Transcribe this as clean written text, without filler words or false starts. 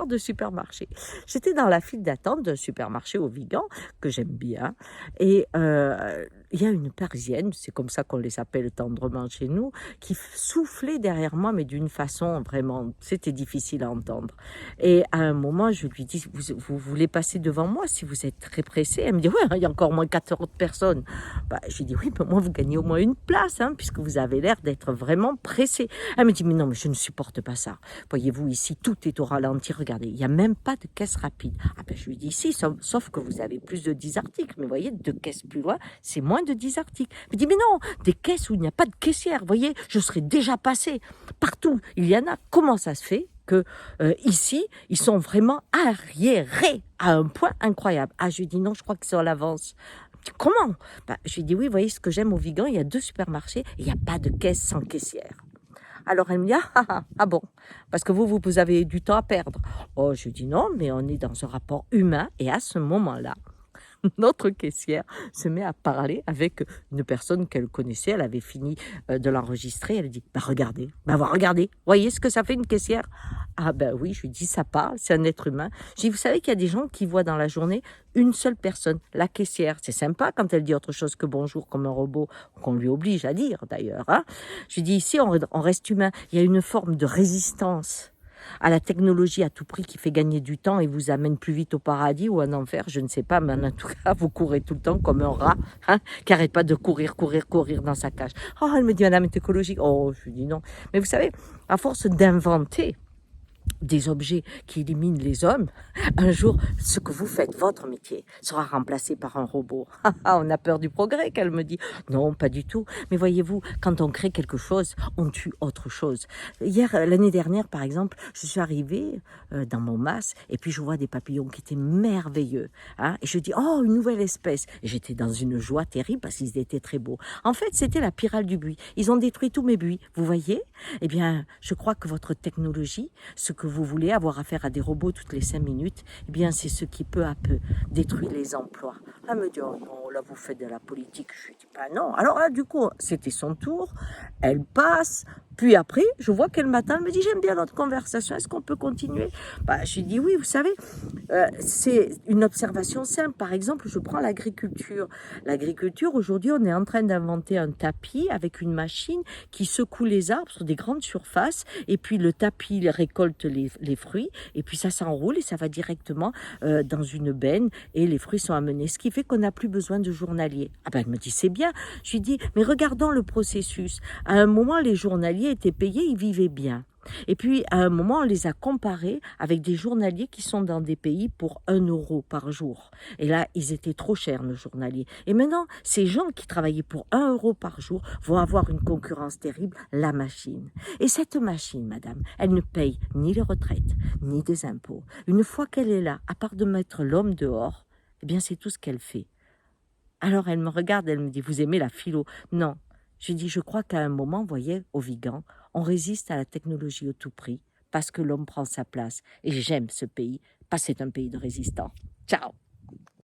de supermarché. J'étais dans la file d'attente d'un supermarché au Vigan, que j'aime bien, et il y a une Parisienne, c'est comme ça qu'on les appelle tendrement chez nous, qui soufflait derrière moi, mais d'une façon vraiment, c'était difficile à entendre. Et à un moment, je lui dis, vous voulez passer devant moi si vous êtes très pressé? Elle me dit, oui, il y a encore au moins 4 autres personnes. Bah, je lui dis, oui, mais moi, vous gagnez au moins une place, hein, puisque vous avez l'air d'être vraiment pressé. Elle me dit, mais non, mais je ne supporte pas ça. Voyez-vous, ici, tout est au ralenti. Regardez, il n'y a même pas de caisse rapide. Ah ben, je lui dis, si, sauf que vous avez plus de 10 articles. Mais voyez, 2 caisses plus loin, c'est moins de 10 articles. Elle me dit, mais non, des caisses où il n'y a pas de caissière. Voyez, je serais déjà passé. Partout, il y en a. Comment ça se fait que ici, ils sont vraiment arriérés à un point incroyable? Ah, je lui dis, non, je crois qu'ils sont à l'avance. Comment? Bah, je lui dis, oui, vous voyez, ce que j'aime au Vigan, il y a 2 supermarchés et il n'y a pas de caisse sans caissière. Alors elle me dit, ah bon, parce que vous avez du temps à perdre. Oh, je dis non, mais on est dans un rapport humain et à ce moment-là, notre caissière se met à parler avec une personne qu'elle connaissait. Elle avait fini de l'enregistrer. Elle dit, bah regardez, voyez ce que ça fait une caissière? Ah ben oui, je lui dis, ça parle, c'est un être humain. Je dis, vous savez qu'il y a des gens qui voient dans la journée une seule personne, la caissière. C'est sympa quand elle dit autre chose que bonjour comme un robot, qu'on lui oblige à dire d'ailleurs. Hein. Je lui dis, ici on reste humain. Il y a une forme de résistance à la technologie à tout prix qui fait gagner du temps et vous amène plus vite au paradis ou en enfer, je ne sais pas, mais en tout cas, vous courez tout le temps comme un rat, hein, qui n'arrête pas de courir dans sa cage. Oh, elle me dit, madame est écologique. Oh, je lui dis non. Mais vous savez, à force d'inventer des objets qui éliminent les hommes, un jour, ce que vous faites, votre métier, sera remplacé par un robot. On a peur du progrès, qu'elle me dit. Non, pas du tout. Mais voyez-vous, quand on crée quelque chose, on tue autre chose. Hier, l'année dernière, par exemple, je suis arrivée dans mon mas et puis je vois des papillons qui étaient merveilleux. Hein, et je dis, oh, une nouvelle espèce. Et j'étais dans une joie terrible parce qu'ils étaient très beaux. En fait, c'était la pyrale du buis. Ils ont détruit tous mes buis. Vous voyez? Eh bien, je crois que votre technologie, ce que vous voulez, avoir affaire à des robots toutes les 5 minutes, eh bien, c'est ce qui peu à peu détruit les emplois. Elle me dit, oh non, là, vous faites de la politique. Je lui dis, pas non. Alors là, du coup, c'était son tour. Elle passe. Puis après, je vois qu'elle m'attend. Elle me dit, j'aime bien notre conversation. Est-ce qu'on peut continuer? Bah, je lui dis, oui, vous savez, c'est une observation simple. Par exemple, je prends l'agriculture. L'agriculture, aujourd'hui, on est en train d'inventer un tapis avec une machine qui secoue les arbres sur des grandes surfaces. Et puis, le tapis il récolte les fruits. Et puis, ça s'enroule et ça va directement dans une benne. Et les fruits sont amenés. Ce qui fait qu'on n'a plus besoin de journaliers. Ah ben, elle me dit, c'est bien. Je lui dis, mais regardons le processus. À un moment, les journaliers étaient payés, ils vivaient bien. Et puis, à un moment, on les a comparés avec des journaliers qui sont dans des pays pour 1 € par jour. Et là, ils étaient trop chers, nos journaliers. Et maintenant, ces gens qui travaillaient pour 1 € par jour vont avoir une concurrence terrible, la machine. Et cette machine, madame, elle ne paye ni les retraites, ni des impôts. Une fois qu'elle est là, à part de mettre l'homme dehors, eh bien, c'est tout ce qu'elle fait. Alors, elle me regarde, elle me dit, vous aimez la philo? Non. Je dis, je crois qu'à un moment, vous voyez, au Vigan, on résiste à la technologie au tout prix parce que l'homme prend sa place. Et j'aime ce pays parce que c'est un pays de résistants. Ciao!